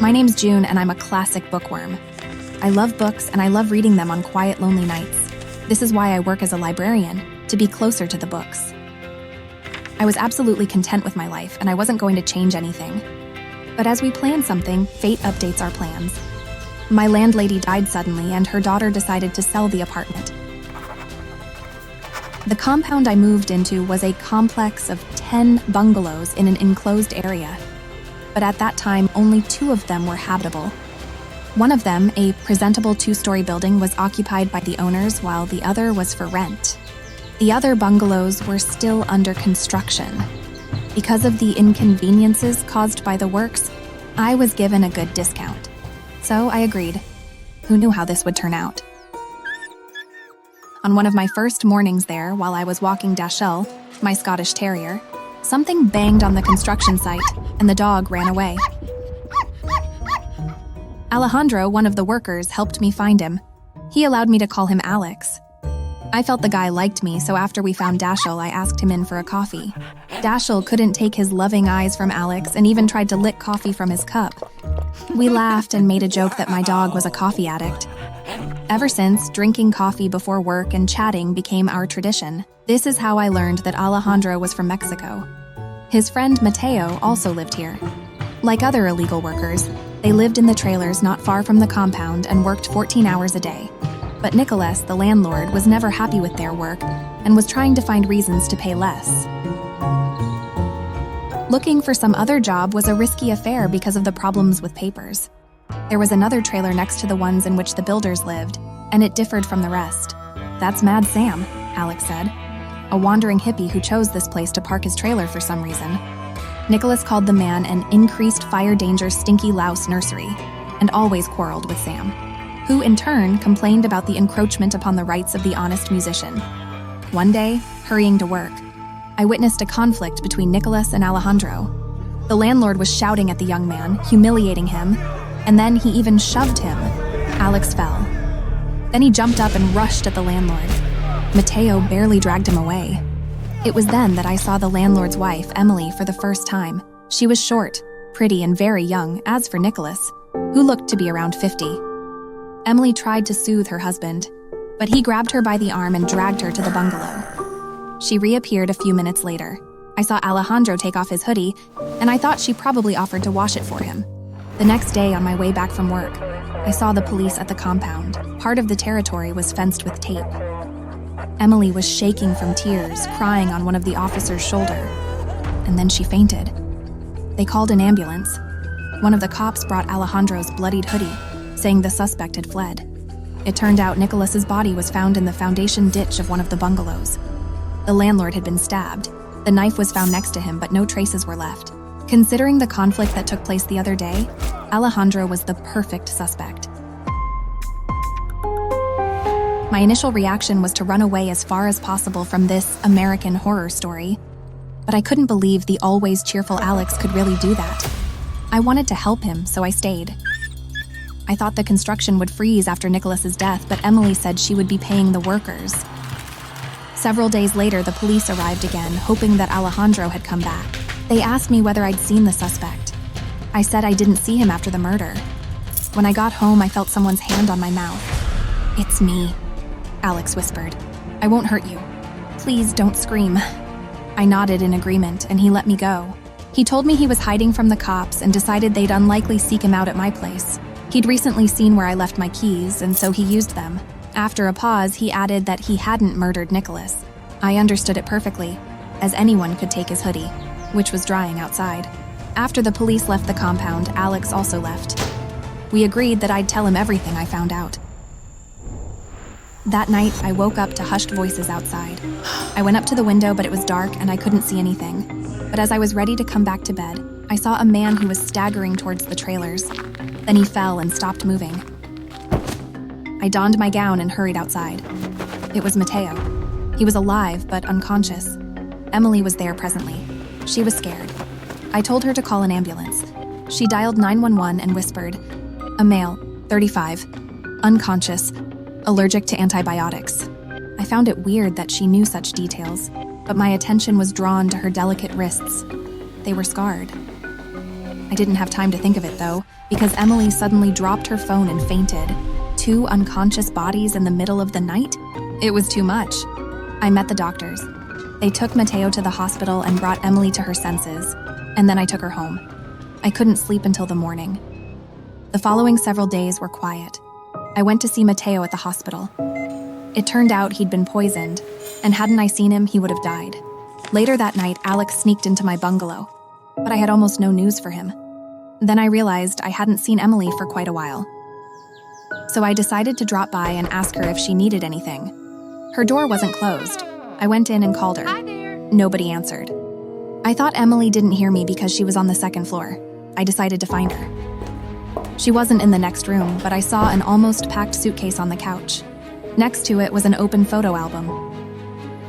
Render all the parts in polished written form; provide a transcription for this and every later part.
My name's June, and I'm a classic bookworm. I love books, and I love reading them on quiet, lonely nights. This is why I work as a librarian, to be closer to the books. I was absolutely content with my life, and I wasn't going to change anything. But as we plan something, fate updates our plans. My landlady died suddenly, and her daughter decided to sell the apartment. The compound I moved into was a complex of 10 bungalows in an enclosed area. But at that time, only 2 of them were habitable. One of them, a presentable 2-story building, was occupied by the owners, while the other was for rent. The other bungalows were still under construction. Because of the inconveniences caused by the works, I was given a good discount. So I agreed. Who knew how this would turn out? On one of my first mornings there, while I was walking Dashell, my Scottish terrier, something banged on the construction site, and the dog ran away. Alejandro, one of the workers, helped me find him. He allowed me to call him Alex. I felt the guy liked me, so after we found Dashell, I asked him in for a coffee. Dashell couldn't take his loving eyes from Alex and even tried to lick coffee from his cup. We laughed and made a joke that my dog was a coffee addict. Ever since, drinking coffee before work and chatting became our tradition. This is how I learned that Alejandro was from Mexico. His friend Mateo also lived here. Like other illegal workers, they lived in the trailers not far from the compound and worked 14 hours a day. But Nicholas, the landlord, was never happy with their work and was trying to find reasons to pay less. Looking for some other job was a risky affair because of the problems with papers. There was another trailer next to the ones in which the builders lived, and it differed from the rest. "That's Mad Sam," Alex said, a wandering hippie who chose this place to park his trailer for some reason. Nicholas called the man an increased fire danger stinky louse nursery, and always quarreled with Sam, who in turn complained about the encroachment upon the rights of the honest musician. One day, hurrying to work, I witnessed a conflict between Nicholas and Alejandro. The landlord was shouting at the young man, humiliating him, and then he even shoved him. Alex fell. Then he jumped up and rushed at the landlord. Mateo barely dragged him away. It was then that I saw the landlord's wife, Emily, for the first time. She was short, pretty, and very young, as for Nicholas, who looked to be around 50. Emily tried to soothe her husband, but he grabbed her by the arm and dragged her to the bungalow. She reappeared a few minutes later. I saw Alejandro take off his hoodie, and I thought she probably offered to wash it for him. The next day, on my way back from work, I saw the police at the compound. Part of the territory was fenced with tape. Emily was shaking from tears, crying on one of the officers' shoulder, and then she fainted. They called an ambulance. One of the cops brought Alejandro's bloodied hoodie, saying the suspect had fled. It turned out Nicholas's body was found in the foundation ditch of one of the bungalows. The landlord had been stabbed. The knife was found next to him, but no traces were left. Considering the conflict that took place the other day, Alejandro was the perfect suspect. My initial reaction was to run away as far as possible from this American horror story, but I couldn't believe the always cheerful Alex could really do that. I wanted to help him, so I stayed. I thought the construction would freeze after Nicholas's death, but Emily said she would be paying the workers. Several days later, the police arrived again, hoping that Alejandro had come back. They asked me whether I'd seen the suspect. I said I didn't see him after the murder. When I got home, I felt someone's hand on my mouth. "It's me," Alex whispered. "I won't hurt you. Please don't scream." I nodded in agreement, and he let me go. He told me he was hiding from the cops and decided they'd unlikely seek him out at my place. He'd recently seen where I left my keys, and so he used them. After a pause, he added that he hadn't murdered Nicholas. I understood it perfectly, as anyone could take his hoodie, which was drying outside. After the police left the compound, Alex also left. We agreed that I'd tell him everything I found out. That night, I woke up to hushed voices outside. I went up to the window, but it was dark and I couldn't see anything. But as I was ready to come back to bed, I saw a man who was staggering towards the trailers. Then he fell and stopped moving. I donned my gown and hurried outside. It was Mateo. He was alive, but unconscious. Emily was there presently. She was scared. I told her to call an ambulance. She dialed 911 and whispered, "A male, 35, unconscious, allergic to antibiotics." I found it weird that she knew such details, but my attention was drawn to her delicate wrists. They were scarred. I didn't have time to think of it, though, because Emily suddenly dropped her phone and fainted. 2 unconscious bodies in the middle of the night? It was too much. I met the doctors. They took Mateo to the hospital and brought Emily to her senses, and then I took her home. I couldn't sleep until the morning. The following several days were quiet. I went to see Mateo at the hospital. It turned out he'd been poisoned, and hadn't I seen him, he would have died. Later that night, Alex sneaked into my bungalow, but I had almost no news for him. Then I realized I hadn't seen Emily for quite a while. So I decided to drop by and ask her if she needed anything. Her door wasn't closed. I went in and called her. Hi there. Nobody answered. I thought Emily didn't hear me because she was on the second floor. I decided to find her. She wasn't in the next room, but I saw an almost packed suitcase on the couch. Next to it was an open photo album.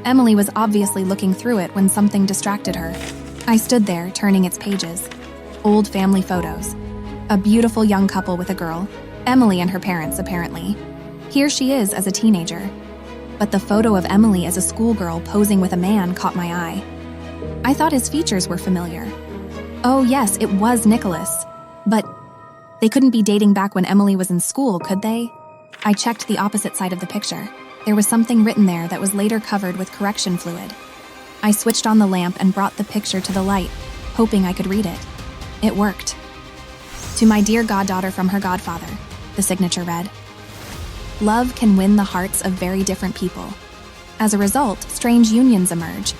Emily was obviously looking through it when something distracted her. I stood there, turning its pages. Old family photos. A beautiful young couple with a girl. Emily and her parents, apparently. Here she is as a teenager. But the photo of Emily as a schoolgirl posing with a man caught my eye. I thought his features were familiar. Oh yes, it was Nicholas. But they couldn't be dating back when Emily was in school, could they? I checked the opposite side of the picture. There was something written there that was later covered with correction fluid. I switched on the lamp and brought the picture to the light, hoping I could read it. It worked. To my dear goddaughter from her godfather, the signature read, "Love can win the hearts of very different people. As a result, strange unions emerge.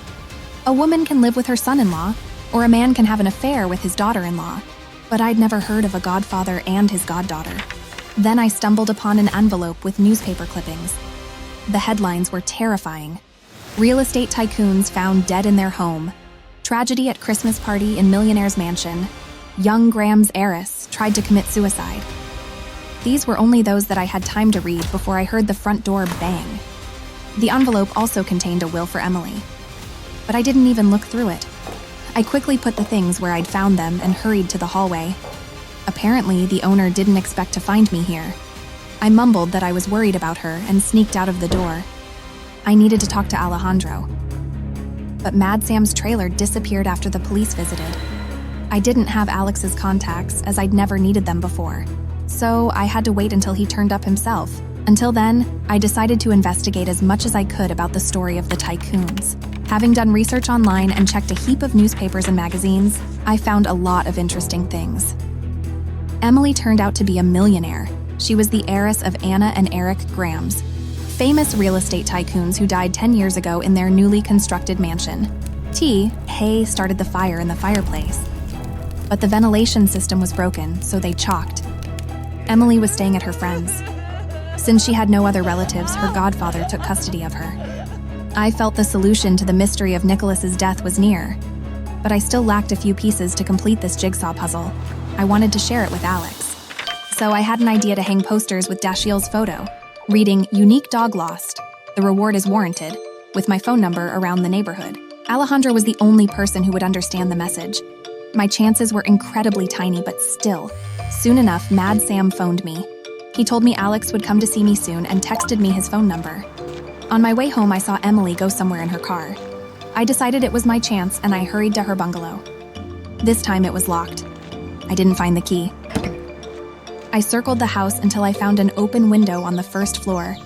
A woman can live with her son-in-law, or a man can have an affair with his daughter-in-law. But I'd never heard of a godfather and his goddaughter. Then I stumbled upon an envelope with newspaper clippings. The headlines were terrifying. Real estate tycoons found dead in their home. Tragedy at Christmas party in millionaire's mansion. Young Graham's heiress tried to commit suicide." These were only those that I had time to read before I heard the front door bang. The envelope also contained a will for Emily. But I didn't even look through it. I quickly put the things where I'd found them and hurried to the hallway. Apparently, the owner didn't expect to find me here. I mumbled that I was worried about her and sneaked out of the door. I needed to talk to Alejandro. But Mad Sam's trailer disappeared after the police visited. I didn't have Alex's contacts, as I'd never needed them before. So I had to wait until he turned up himself. Until then, I decided to investigate as much as I could about the story of the tycoons. Having done research online and checked a heap of newspapers and magazines, I found a lot of interesting things. Emily turned out to be a millionaire. She was the heiress of Anna and Eric Grahams, famous real estate tycoons who died 10 years ago in their newly constructed mansion. Hay started the fire in the fireplace. But the ventilation system was broken, so they chalked. Emily was staying at her friend's. Since she had no other relatives, her godfather took custody of her. I felt the solution to the mystery of Nicholas's death was near, but I still lacked a few pieces to complete this jigsaw puzzle. I wanted to share it with Alex. So I had an idea to hang posters with Dashiell's photo, reading "Unique Dog Lost. The reward is warranted," with my phone number around the neighborhood. Alejandro was the only person who would understand the message. My chances were incredibly tiny, but still. Soon enough, Mad Sam phoned me. He told me Alex would come to see me soon and texted me his phone number. On my way home, I saw Emily go somewhere in her car. I decided it was my chance, and I hurried to her bungalow. This time it was locked. I didn't find the key. I circled the house until I found an open window on the first floor.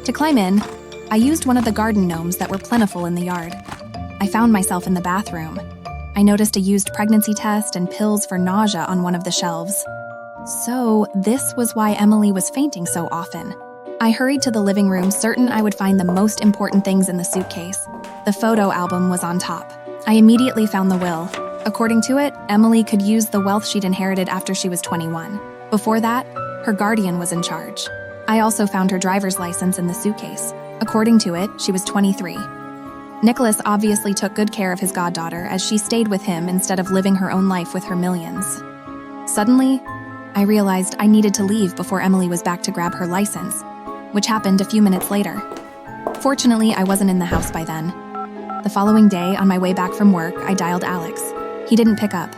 To climb in, I used one of the garden gnomes that were plentiful in the yard. I found myself in the bathroom. I noticed a used pregnancy test and pills for nausea on one of the shelves. So, this was why Emily was fainting so often. I hurried to the living room, certain I would find the most important things in the suitcase. The photo album was on top. I immediately found the will. According to it, Emily could use the wealth she'd inherited after she was 21. Before that, her guardian was in charge. I also found her driver's license in the suitcase. According to it, she was 23. Nicholas obviously took good care of his goddaughter as she stayed with him instead of living her own life with her millions. Suddenly, I realized I needed to leave before Emily was back to grab her license, which happened a few minutes later. Fortunately, I wasn't in the house by then. The following day, on my way back from work, I dialed Alex. He didn't pick up.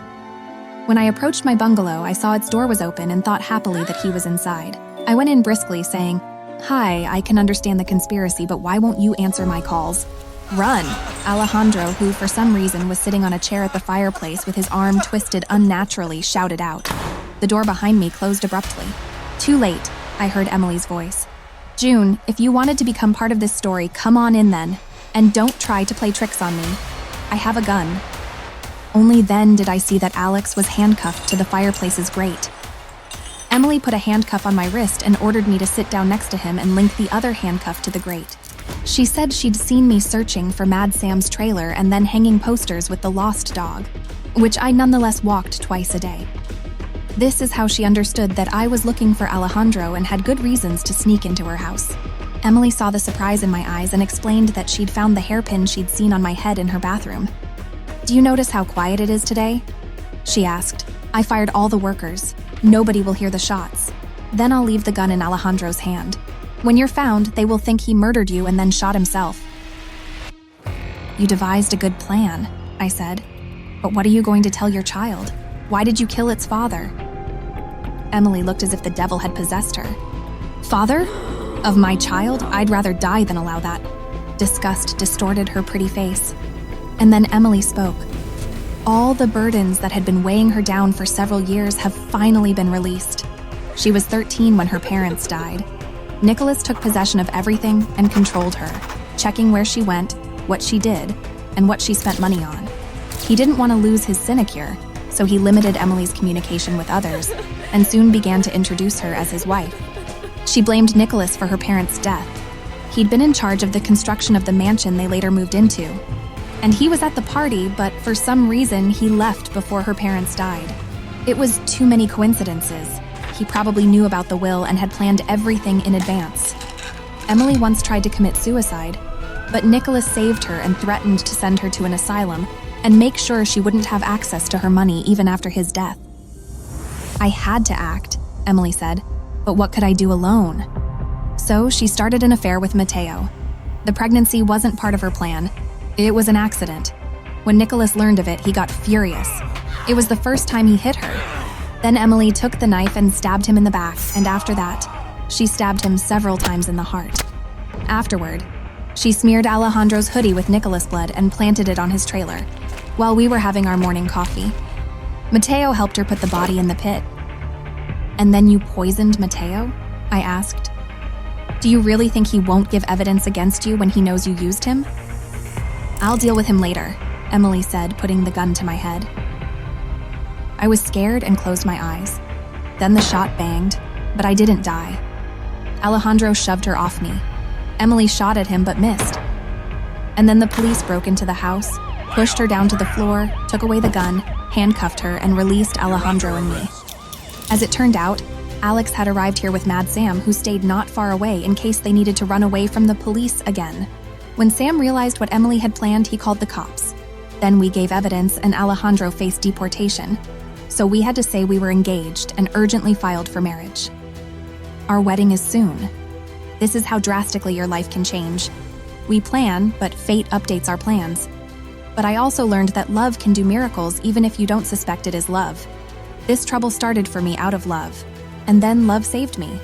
When I approached my bungalow, I saw its door was open and thought happily that he was inside. I went in briskly, saying, "Hi, I can understand the conspiracy, but why won't you answer my calls?" Run! Alejandro, who for some reason was sitting on a chair at the fireplace with his arm twisted unnaturally, shouted out. The door behind me closed abruptly. Too late, I heard Emily's voice. June, if you wanted to become part of this story, come on in then. And don't try to play tricks on me. I have a gun. Only then did I see that Alex was handcuffed to the fireplace's grate. Emily put a handcuff on my wrist and ordered me to sit down next to him and link the other handcuff to the grate. She said she'd seen me searching for Mad Sam's trailer and then hanging posters with the lost dog, which I nonetheless walked twice a day. This is how she understood that I was looking for Alejandro and had good reasons to sneak into her house. Emily saw the surprise in my eyes and explained that she'd found the hairpin she'd seen on my head in her bathroom. Do you notice how quiet it is today? She asked. I fired all the workers. Nobody will hear the shots. Then I'll leave the gun in Alejandro's hand. When you're found, they will think he murdered you and then shot himself. You devised a good plan, I said. But what are you going to tell your child? Why did you kill its father? Emily looked as if the devil had possessed her. Father? Of my child? I'd rather die than allow that. Disgust distorted her pretty face. And then Emily spoke. All the burdens that had been weighing her down for several years have finally been released. She was 13 when her parents died. Nicholas took possession of everything and controlled her, checking where she went, what she did, and what she spent money on. He didn't want to lose his sinecure, so he limited Emily's communication with others and soon began to introduce her as his wife. She blamed Nicholas for her parents' death. He'd been in charge of the construction of the mansion they later moved into. And he was at the party, but for some reason he left before her parents died. It was too many coincidences. He probably knew about the will and had planned everything in advance. Emily once tried to commit suicide, but Nicholas saved her and threatened to send her to an asylum and make sure she wouldn't have access to her money even after his death. I had to act, Emily said, but what could I do alone? So she started an affair with Mateo. The pregnancy wasn't part of her plan. It was an accident. When Nicholas learned of it, he got furious. It was the first time he hit her. Then Emily took the knife and stabbed him in the back, and after that, she stabbed him several times in the heart. Afterward, she smeared Alejandro's hoodie with Nicholas blood and planted it on his trailer, while we were having our morning coffee. Mateo helped her put the body in the pit. And then you poisoned Mateo? I asked. Do you really think he won't give evidence against you when he knows you used him? I'll deal with him later, Emily said, putting the gun to my head. I was scared and closed my eyes. Then the shot banged, but I didn't die. Alejandro shoved her off me. Emily shot at him but missed. And then the police broke into the house, pushed her down to the floor, took away the gun, handcuffed her, and released Alejandro and me. As it turned out, Alex had arrived here with Mad Sam, who stayed not far away in case they needed to run away from the police again. When Sam realized what Emily had planned, he called the cops. Then we gave evidence and Alejandro faced deportation. So we had to say we were engaged and urgently filed for marriage. Our wedding is soon. This is how drastically your life can change. We plan, but fate updates our plans. But I also learned that love can do miracles even if you don't suspect it is love. This trouble started for me out of love, and then love saved me.